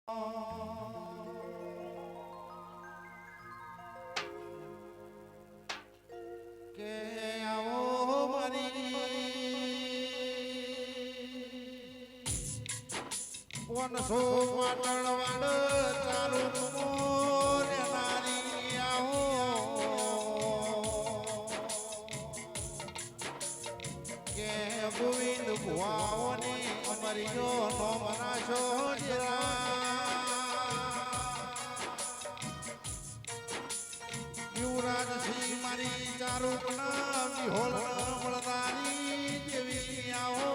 કે આવો મારી વનસો વાટણ વાડ તારું મોર નારી આવો કે ગોવિંદ ભુવાઓની અમારી જો નો મનાશો યુવરાજસિંહ મારી ચારું પણ વિહોલ મળનારી જેવી આવો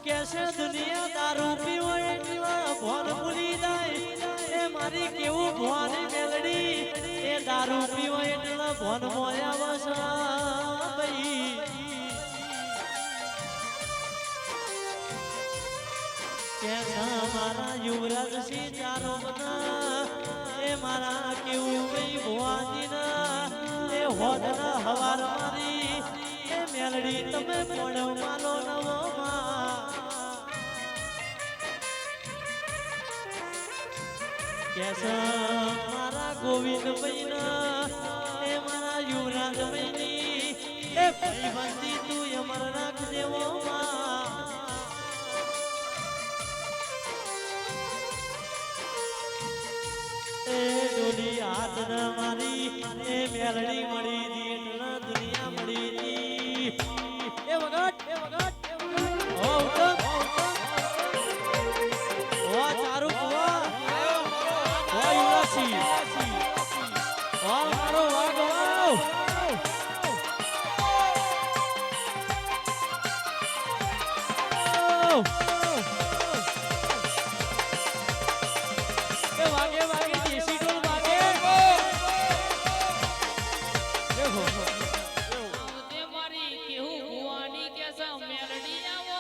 कैसे दुनिया दारू पीवो એટલો ભોન ભૂલી જાય એ મારી કેવું ભોની મેલડી એ દારૂ પીવો એટલો ભોન મોયા વસા ભાઈ કેસા મારા યુવરાજસિંહ ચારો બના એ મારા કેવું ભાઈ ભોવાજીના એ હોદના હવાર મારી એ મેલડી તમે પડો માલો નવો કેસા મારા ગોવિંદ ભાઈના એ મારા યુવરાજ ભાઈની એ ભાઈ બંદી તું અમર રાખ દેવો એ ડોલી હાથ ના મારી એ મેલડી મળી દી એટલા દુનિયા મળી દી એ વગટ ઓ ઉત્તમ ઓ ચારુ કુવા મારો વાઘ વાગે વાગે દેશી ઢોલ વાગે મારી કેવું ભુવાની કે મેલડી આવો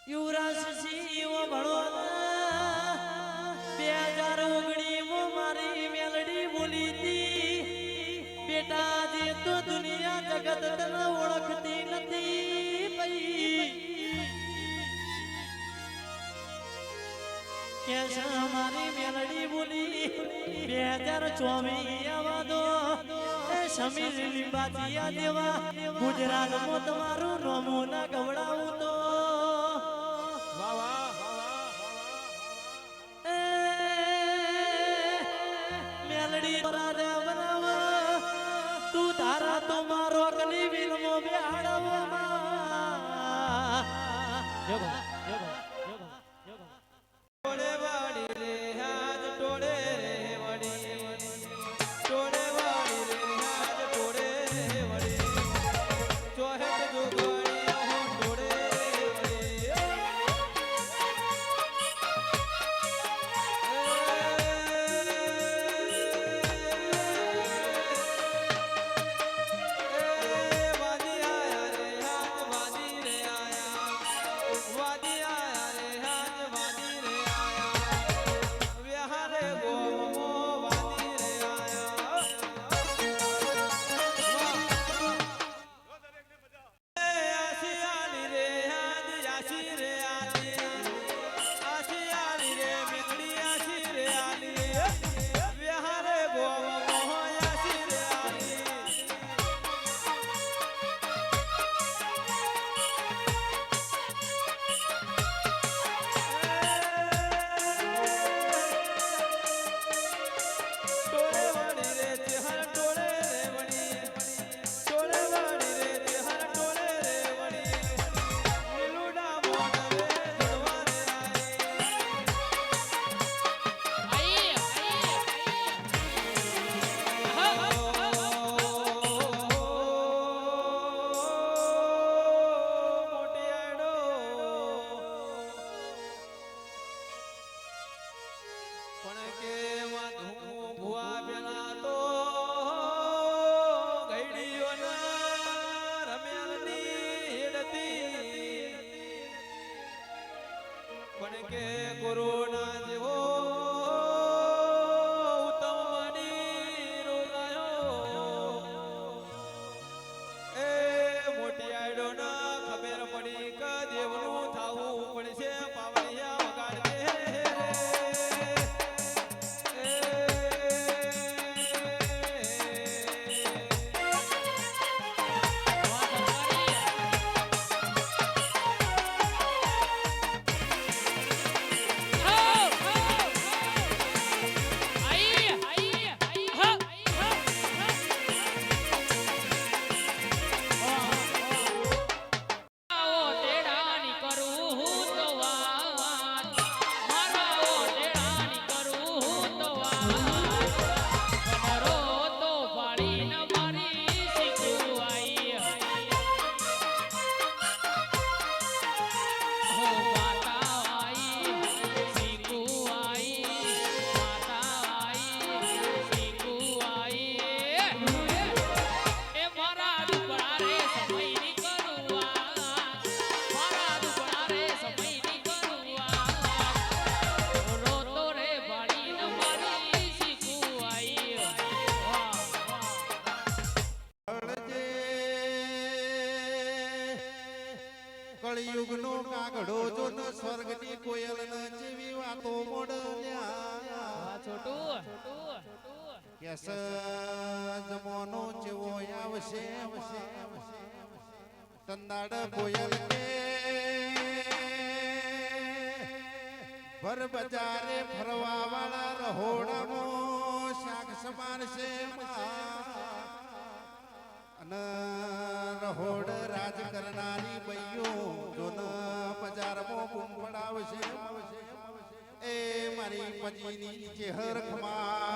યુવરાજસિંહ ભણો 2019 મારી મેલડી બોલી હતી બેટા જે તો દુનિયા જગત તને ઓળખતી નથી ભાઈ કેસા મારી મેલડી બોલી 2024 આવા દો એ સમીર લીંબાચિયા દેવા ગુજરાતમાં તમારું નોમું ના ગવડાવું તો મેલડી રાજા બનાવા તું તારા તો મારો કલી વિલમો બેહાડવામાં ટોળે વાડી રે હાજ ટોળે રે વડી ટોળે વાડી રે હાજ ટોળે રે વડી ચોહેટ જોગણી હું ટોળે રે વડી વાદી આયા રે હાજ વાદી રે આયા વાદી યુગનો કાગડો જો ન સ્વર્ગની કોયલ ન જેવી વાતો મોડલ્યા આ છોટું કેસ જમોનો જેવો આવશે તંદાડ કોયલ કે ભર બજારે ફરવા વાળા રહોડામાં શાક સમાન છે અને રહોડ રાજ કરનારી બૈયો જોન બજારમાં બૂમ પડાવશે એ મારી પજીની ચેહર ખમા